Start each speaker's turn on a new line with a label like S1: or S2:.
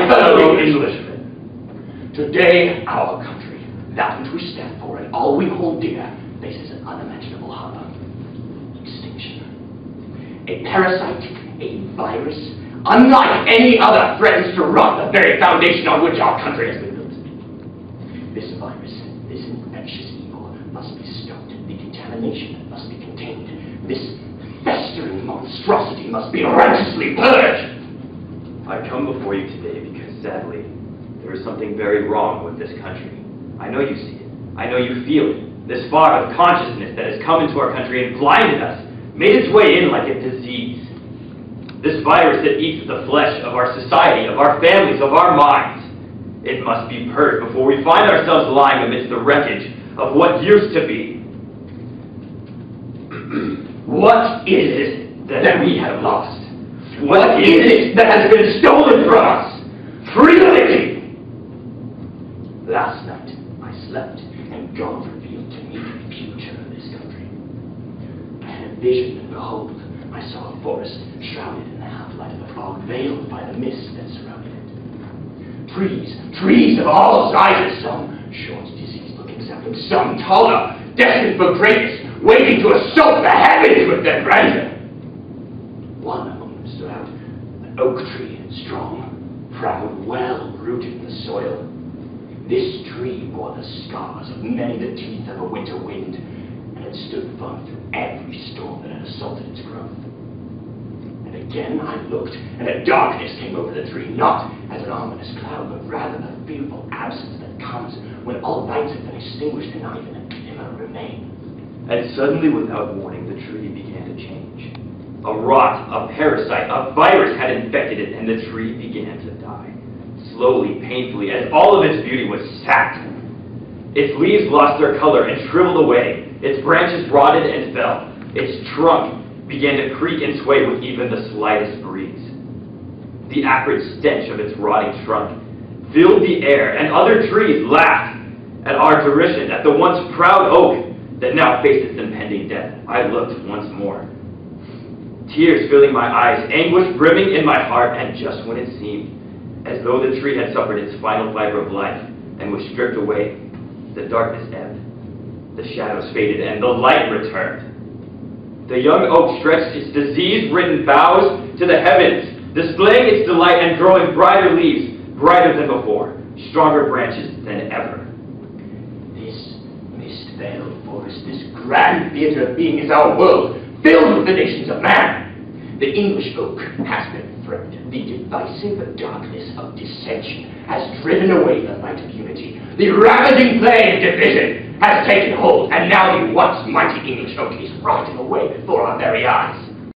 S1: my fellow Englishmen, today our country, that which we stand for and all we hold dear, faces an unimaginable horror. Extinction. A parasite, a virus, unlike any other, threatens to rot the very foundation on which our country has been built. This virus, this infectious evil, must be stopped. The contamination must be contained. This festering monstrosity must be righteously purged.
S2: I come before you today because, sadly, there is something very wrong with this country. I know you see it. I know you feel it. This fog of consciousness that has come into our country and blinded us, made its way in like a disease. This virus that eats the flesh of our society, of our families, of our minds. It must be purged before we find ourselves lying amidst the wreckage of what used to be. What is it that we have lost? What is it that has been stolen from us? Freedom! Last night, I slept, and God revealed to me the future of this country. I had a vision, and behold, I saw a forest shrouded in the half-light of the fog, veiled by the mist that surrounded it. Trees of all sizes, some short, disease-looking saplings, some taller, destined for greatness, waiting to assault the heavens with their grandeur. One among them stood out, an oak tree, strong, proud, well rooted in the soil. This tree bore the scars of many the teeth of a winter wind, and had stood firm through every storm that had assaulted its growth. And again I looked, and a darkness came over the tree, not as an ominous cloud, but rather the fearful absence that comes when all lights have been extinguished and not even a glimmer remain. And suddenly, without warning, the tree began to change. A rot, a parasite, a virus had infected it, and the tree began to die. Slowly, painfully, as all of its beauty was sapped. Its leaves lost their color and shriveled away. Its branches rotted and fell. Its trunk began to creak and sway with even the slightest breeze. The acrid stench of its rotting trunk filled the air, and other trees laughed at our derision, at the once proud oak that now faced its impending death. I looked once more. Tears filling my eyes, anguish brimming in my heart, and just when it seemed as though the tree had suffered its final fiber of life and was stripped away, the darkness ebbed, the shadows faded, and the light returned. The young oak stretched its disease-ridden boughs to the heavens, displaying its delight and growing brighter leaves, brighter than before, stronger branches than ever.
S1: This mist-veiled forest, this grand theater of being is our world, filled with the nations of man. The English oak has been threatened. The divisive darkness of dissension has driven away the light of unity. The ravaging plague of division has taken hold, and now the once mighty English oak is rotting away before our very eyes.